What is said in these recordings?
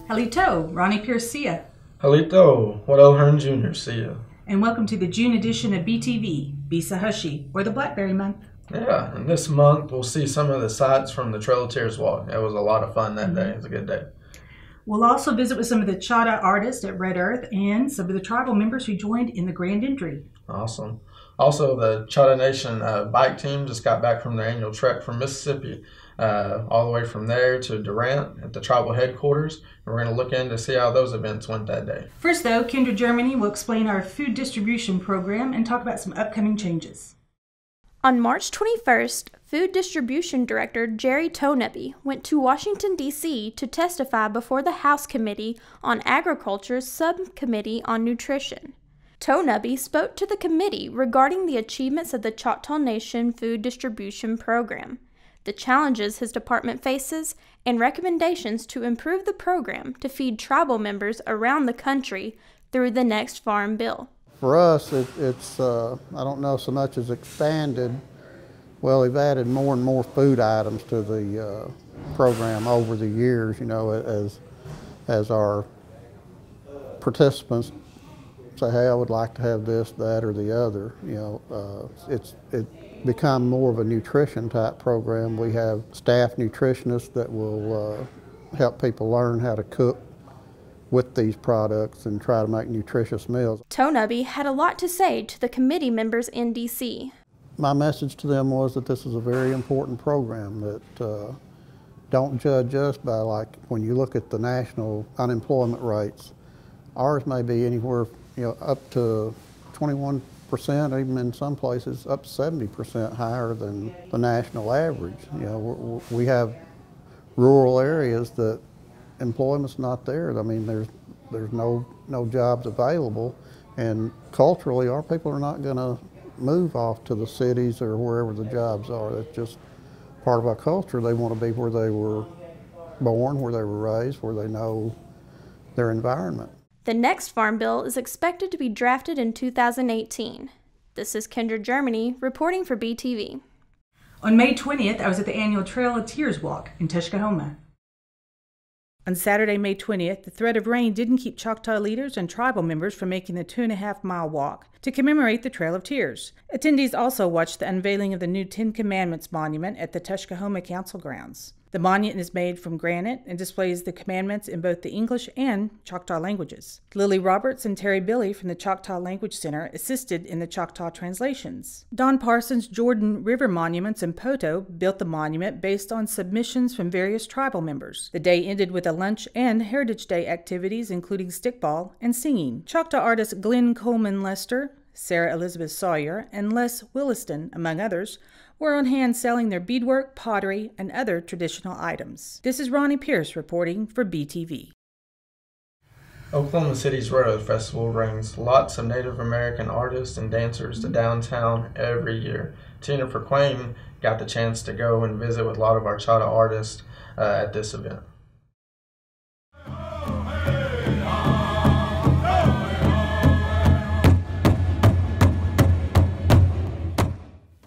Halito, Ronnie Pierce, see ya. Halito, Waddell Hearn Jr., see ya. And welcome to the June edition of BTV, Bisa Hushi, or the Blackberry Month. Yeah, and this month we'll see some of the sights from the Trail of Tears walk. It was a lot of fun that day. It was a good day. We'll also visit with some of the Choctaw artists at Red Earth and some of the tribal members who joined in the grand entry. Awesome. Also, the Choctaw Nation bike team just got back from their annual trek from Mississippi, all the way from there to Durant at the tribal headquarters. And we're going to look in to see how those events went that day. First, though, Kendra Germany will explain our food distribution program and talk about some upcoming changes. On March 21st, Food Distribution Director Jerry Toneby went to Washington, D.C. to testify before the House Committee on Agriculture's Subcommittee on Nutrition. Toneby spoke to the committee regarding the achievements of the Choctaw Nation Food Distribution Program, the challenges his department faces, and recommendations to improve the program to feed tribal members around the country through the next Farm Bill. For us, it's I don't know so much as expanded. Well, we've added more and more food items to the program over the years, you know, as our participants say, hey, I would like to have this, that, or the other. You know, it's become more of a nutrition type program. We have staff nutritionists that will help people learn how to cook with these products and try to make nutritious meals. Toneby had a lot to say to the committee members in D.C. My message to them was that this is a very important program, that don't judge us by, like, when you look at the national unemployment rates, ours may be anywhere, you know, up to 21%, even in some places up to 70% higher than the national average. You know, we have rural areas that employment's not there. I mean, there's no jobs available, and culturally our people are not going to move off to the cities or wherever the jobs are. That's just part of our culture. They want to be where they were born, where they were raised, where they know their environment. The next Farm Bill is expected to be drafted in 2018. This is Kendra Germany reporting for BTV. On May 20th, I was at the annual Trail of Tears walk in Tuskahoma. On Saturday, May 20th, the threat of rain didn't keep Choctaw leaders and tribal members from making the 2.5-mile walk to commemorate the Trail of Tears. Attendees also watched the unveiling of the new 10 Commandments monument at the Tuskahoma Council grounds. The monument is made from granite and displays the commandments in both the English and Choctaw languages. Lily Roberts and Terry Billy from the Choctaw Language Center assisted in the Choctaw translations. Don Parsons' Jordan River Monuments in Poto built the monument based on submissions from various tribal members. The day ended with a lunch and Heritage Day activities, including stickball and singing. Choctaw artists Glenn Coleman Lester, Sarah Elizabeth Sawyer, and Les Williston, among others, were on hand selling their beadwork, pottery, and other traditional items. This is Ronnie Pierce reporting for BTV. Oklahoma City's Rodeo Festival brings lots of Native American artists and dancers to downtown every year. Tina Frequain got the chance to go and visit with a lot of our Choctaw artists at this event.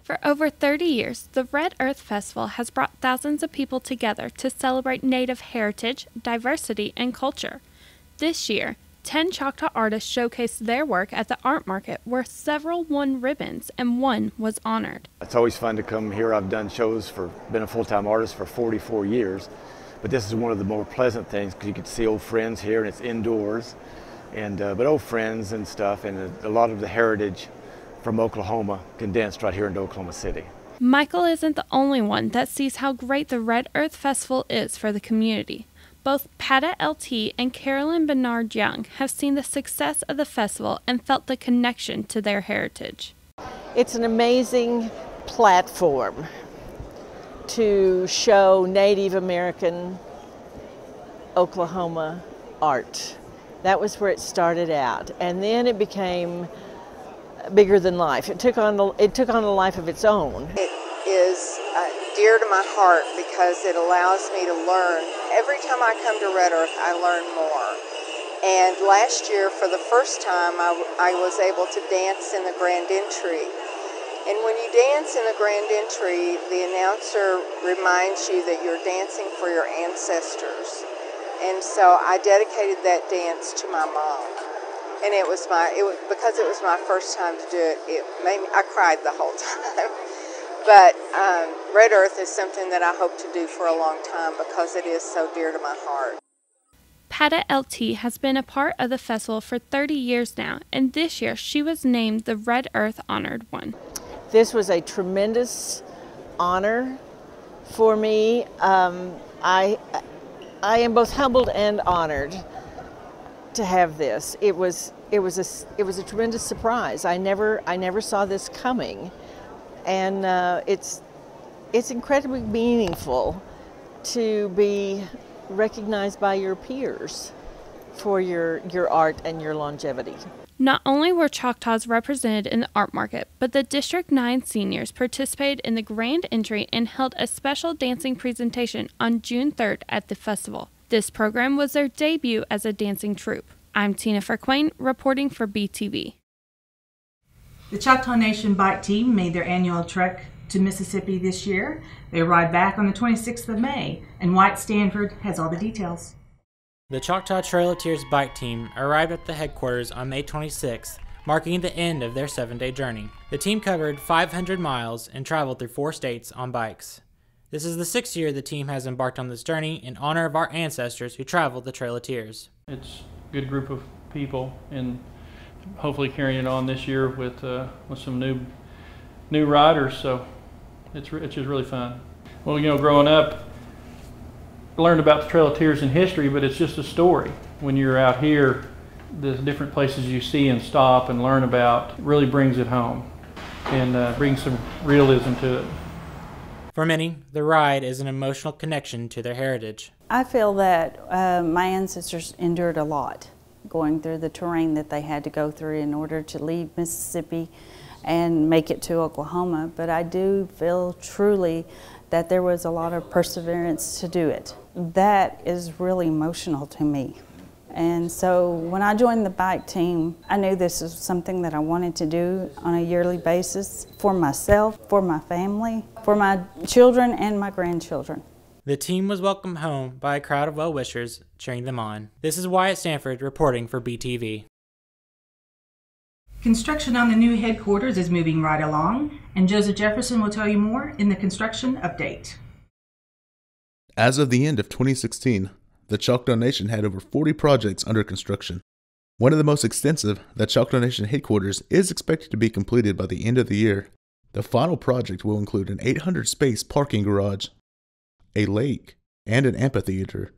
For over 30 years, the Red Earth Festival has brought thousands of people together to celebrate Native heritage, diversity, and culture. This year, 10 Choctaw artists showcased their work at the art market, where several won ribbons and one was honored. It's always fun to come here. I've done shows been a full-time artist for 44 years, but this is one of the more pleasant things because you can see old friends here, and it's indoors, and but old friends and stuff, and a lot of the heritage from Oklahoma condensed right here in Oklahoma City. Michael isn't the only one that sees how great the Red Earth Festival is for the community. Both Pata LT and Carolyn Bernard Young have seen the success of the festival and felt the connection to their heritage. It's an amazing platform to show Native American Oklahoma art. That was where it started out, and then it became bigger than life. It took on a life of its own. It is dear to my heart because it allows me to learn. Every time I come to Red Earth, I learn more. And last year, for the first time, I was able to dance in the grand entry. And when you dance in the grand entry, the announcer reminds you that you're dancing for your ancestors. And so I dedicated that dance to my mom. And because it was my first time to do it, I cried the whole time. But Red Earth is something that I hope to do for a long time because it is so dear to my heart. Pata LT has been a part of the festival for 30 years now, and this year she was named the Red Earth Honored One. This was a tremendous honor for me. I am both humbled and honored to have this. It was a tremendous surprise. I never saw this coming, and it's incredibly meaningful to be recognized by your peers for your art and your longevity. Not only were Choctaws represented in the art market, but the District 9 seniors participated in the grand entry and held a special dancing presentation on June 3rd at the festival. This program was their debut as a dancing troupe. I'm Tina Ferquain, reporting for BTV. The Choctaw Nation bike team made their annual trek to Mississippi this year. They arrived back on the 26th of May, and White Stanford has all the details. The Choctaw Trail of Tears bike team arrived at the headquarters on May 26th, marking the end of their 7-day journey. The team covered 500 miles and traveled through 4 states on bikes. This is the 6th year the team has embarked on this journey in honor of our ancestors who traveled the Trail of Tears. It's a good group of people, and hopefully carrying it on this year with some new riders, so it's just really fun. Well, growing up, I learned about the Trail of Tears in history, but it's just a story. When you're out here, the different places you see and stop and learn about really brings it home and brings some realism to it. For many, the ride is an emotional connection to their heritage. I feel that my ancestors endured a lot going through the terrain that they had to go through in order to leave Mississippi and make it to Oklahoma, but I do feel truly that there was a lot of perseverance to do it. That is really emotional to me. And so when I joined the bike team, I knew this was something that I wanted to do on a yearly basis for myself, for my family, for my children and my grandchildren. The team was welcomed home by a crowd of well-wishers cheering them on. This is Wyatt Stanford reporting for BTV. Construction on the new headquarters is moving right along, and Joseph Jefferson will tell you more in the construction update. As of the end of 2016, the Choctaw Nation had over 40 projects under construction. One of the most extensive, the Choctaw Nation headquarters, is expected to be completed by the end of the year. The final project will include an 800-space parking garage, a lake, and an amphitheater.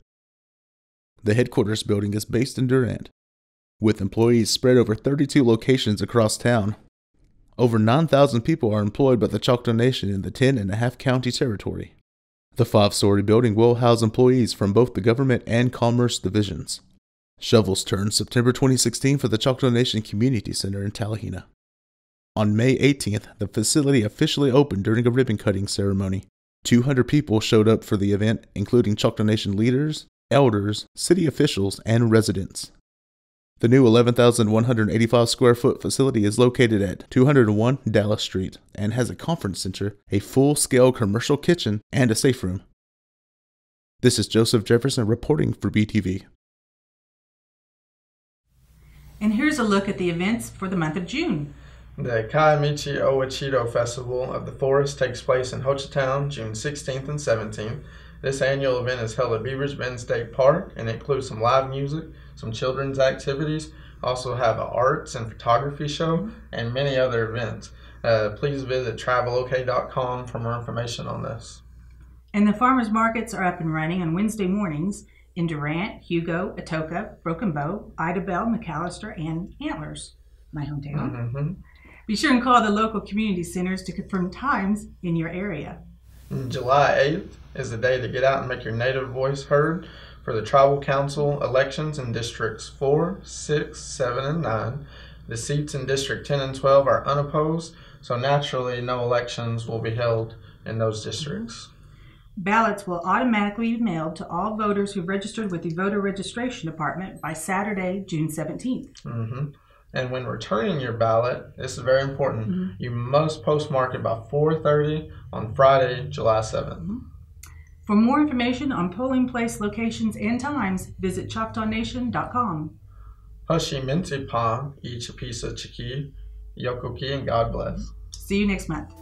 The headquarters building is based in Durant, with employees spread over 32 locations across town. Over 9,000 people are employed by the Choctaw Nation in the 10.5 county territory. The 5-story building will house employees from both the government and commerce divisions. Shovels turned September 2016 for the Choctaw Nation Community Center in Tallahena. On May 18th, the facility officially opened during a ribbon-cutting ceremony. 200 people showed up for the event, including Choctaw Nation leaders, elders, city officials, and residents. The new 11,185 square foot facility is located at 201 Dallas Street and has a conference center, a full-scale commercial kitchen, and a safe room. This is Joseph Jefferson reporting for BTV. And here's a look at the events for the month of June. The Kiamichi Owachito Festival of the Forest takes place in Choctaw, June 16th and 17th. This annual event is held at Beavers Bend State Park and includes some live music, some children's activities, also have an arts and photography show, and many other events. Please visit travelok.com for more information on this. And the farmers markets are up and running on Wednesday mornings in Durant, Hugo, Atoka, Broken Bow, Idabel, McAllister, and Antlers, my hometown. Mm-hmm. Be sure and call the local community centers to confirm times in your area. July 8th is the day to get out and make your native voice heard for the Tribal Council elections in Districts 4, 6, 7, and 9. The seats in District 10 and 12 are unopposed, so naturally no elections will be held in those districts. Ballots will automatically be mailed to all voters who registered with the Voter Registration Department by Saturday, June 17th. Mm-hmm. And when returning your ballot, this is very important, you must postmark it by 4:30 on Friday, July 7th. For more information on polling place locations and times, visit ChoctawNation.com. Hushi Minty Palm, each a piece of Chiki, Yokoki, and God bless. See you next month.